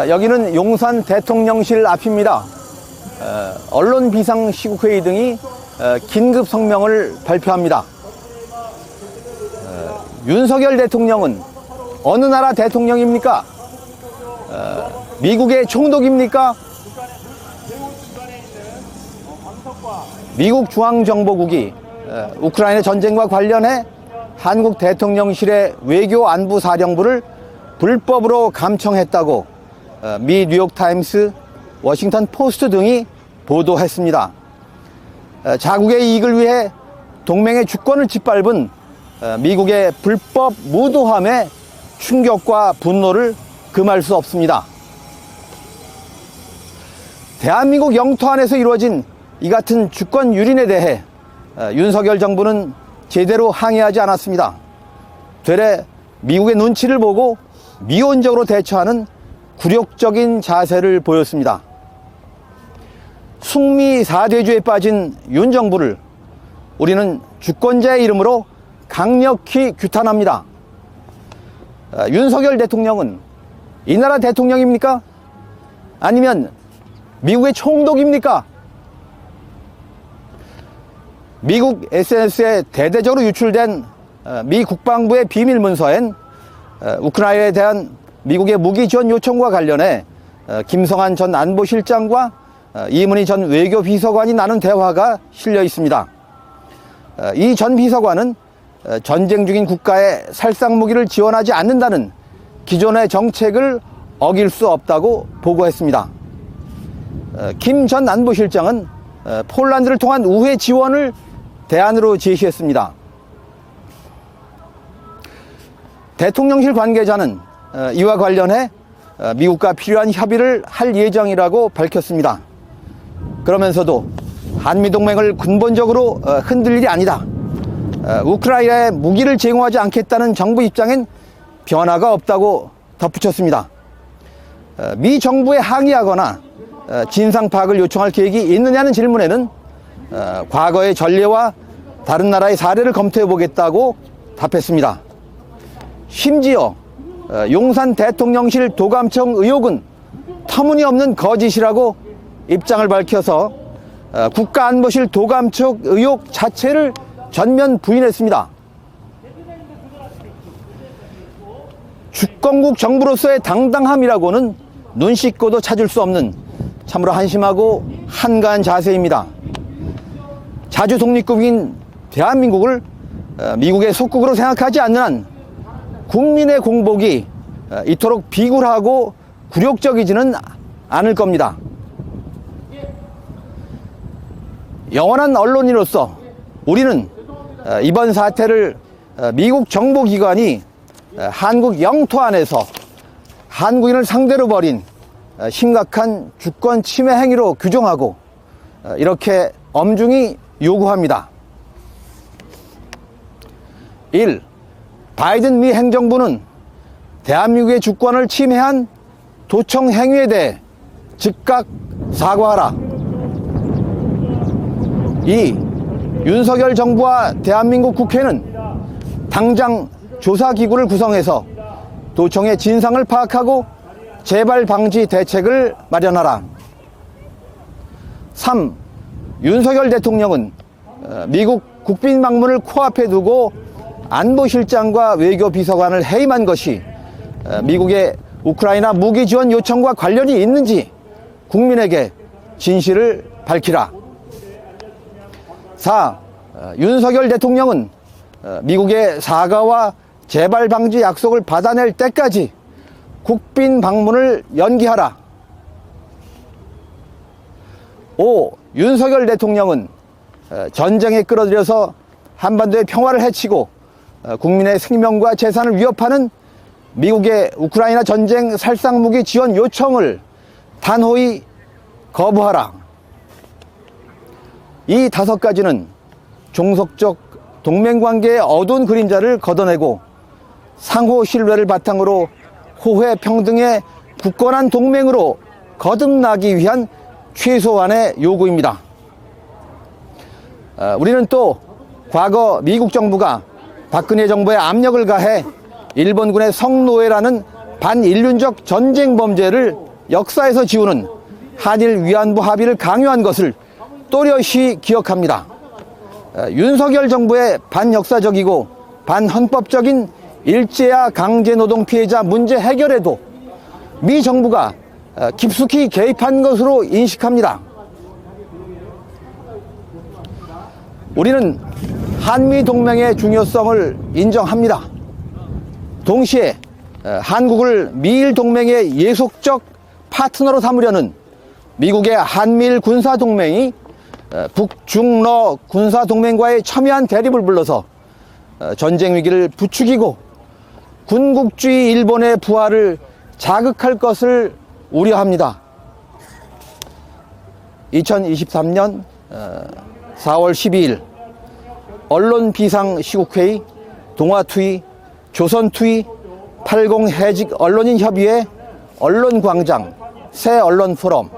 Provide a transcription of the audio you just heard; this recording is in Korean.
여기는 용산 대통령실 앞입니다. 언론 비상시국회의 등이 긴급 성명을 발표합니다. 윤석열 대통령은 어느 나라 대통령입니까? 미국의 총독입니까? 미국 중앙정보국이 우크라이나 전쟁과 관련해 한국 대통령실의 외교안보사령부를 불법으로 감청했다고 미 뉴욕타임스, 워싱턴 포스트 등이 보도했습니다. 자국의 이익을 위해 동맹의 주권을 짓밟은 미국의 불법 무도함에 충격과 분노를 금할 수 없습니다. 대한민국 영토 안에서 이루어진 이 같은 주권 유린에 대해 윤석열 정부는 제대로 항의하지 않았습니다. 되레 미국의 눈치를 보고 미온적으로 대처하는 굴욕적인 자세를 보였습니다. 숙미 4대주에 빠진 윤 정부를 우리는 주권자의 이름으로 강력히 규탄합니다. 윤석열 대통령은 이 나라 대통령입니까? 아니면 미국의 총독입니까? 미국 SNS에 대대적으로 유출된 미 국방부의 비밀 문서엔 우크라이나에 대한 미국의 무기 지원 요청과 관련해 김성한 전 안보실장과 이문희 전 외교비서관이 나눈 대화가 실려 있습니다. 이 전 비서관은 전쟁 중인 국가에 살상무기를 지원하지 않는다는 기존의 정책을 어길 수 없다고 보고했습니다. 김 전 안보실장은 폴란드를 통한 우회 지원을 대안으로 제시했습니다. 대통령실 관계자는 이와 관련해 미국과 필요한 협의를 할 예정이라고 밝혔습니다. 그러면서도 한미동맹을 근본적으로 흔들 일이 아니다. 우크라이나에 무기를 제공하지 않겠다는 정부 입장엔 변화가 없다고 덧붙였습니다. 미 정부에 항의하거나 진상 파악을 요청할 계획이 있느냐는 질문에는 과거의 전례와 다른 나라의 사례를 검토해 보겠다고 답했습니다. 심지어 용산 대통령실 도감청 의혹은 터무니없는 거짓이라고 입장을 밝혀서 국가안보실 도감청 의혹 자체를 전면 부인했습니다. 주권국 정부로서의 당당함이라고는 눈 씻고도 찾을 수 없는 참으로 한심하고 한가한 자세입니다. 자주 독립국인 대한민국을 미국의 속국으로 생각하지 않는 한 국민의 공복이 이토록 비굴하고 굴욕적이지는 않을 겁니다. 영원한 언론인으로서 우리는 이번 사태를 미국 정보기관이 한국 영토 안에서 한국인을 상대로 벌인 심각한 주권 침해 행위로 규정하고 이렇게 엄중히 요구합니다. 1. 바이든 미 행정부는 대한민국의 주권을 침해한 도청 행위에 대해 즉각 사과하라. 2. 윤석열 정부와 대한민국 국회는 당장 조사기구를 구성해서 도청의 진상을 파악하고 재발 방지 대책을 마련하라. 3. 윤석열 대통령은 미국 국빈 방문을 코앞에 두고 안보실장과 외교비서관을 해임한 것이 미국의 우크라이나 무기 지원 요청과 관련이 있는지 국민에게 진실을 밝히라. 4. 윤석열 대통령은 미국의 사과와 재발 방지 약속을 받아낼 때까지 국빈 방문을 연기하라. 5. 윤석열 대통령은 전쟁에 끌어들여서 한반도의 평화를 해치고 국민의 생명과 재산을 위협하는 미국의 우크라이나 전쟁 살상무기 지원 요청을 단호히 거부하라. 이 5가지는 종속적 동맹관계의 어두운 그림자를 걷어내고 상호 신뢰를 바탕으로 호혜 평등의 굳건한 동맹으로 거듭나기 위한 최소한의 요구입니다. 우리는 또 과거 미국 정부가 박근혜 정부에 압력을 가해 일본군의 성노예라는 반인륜적 전쟁 범죄를 역사에서 지우는 한일 위안부 합의를 강요한 것을 또렷이 기억합니다. 윤석열 정부의 반역사적이고 반헌법적인 일제야 강제노동 피해자 문제 해결에도 미 정부가 깊숙이 개입한 것으로 인식합니다. 우리는 한미 동맹의 중요성을 인정합니다. 동시에 한국을 미일 동맹의 예속적 파트너로 삼으려는 미국의 한미일 군사동맹이 북중러 군사동맹과의 첨예한 대립을 불러서 전쟁 위기를 부추기고 군국주의 일본의 부활을 자극할 것을 우려합니다. 2023년 4월 12일 언론 비상시국회의, 동아투이, 조선투이, 80 해직 언론인 협의회, 언론광장, 새 언론 포럼,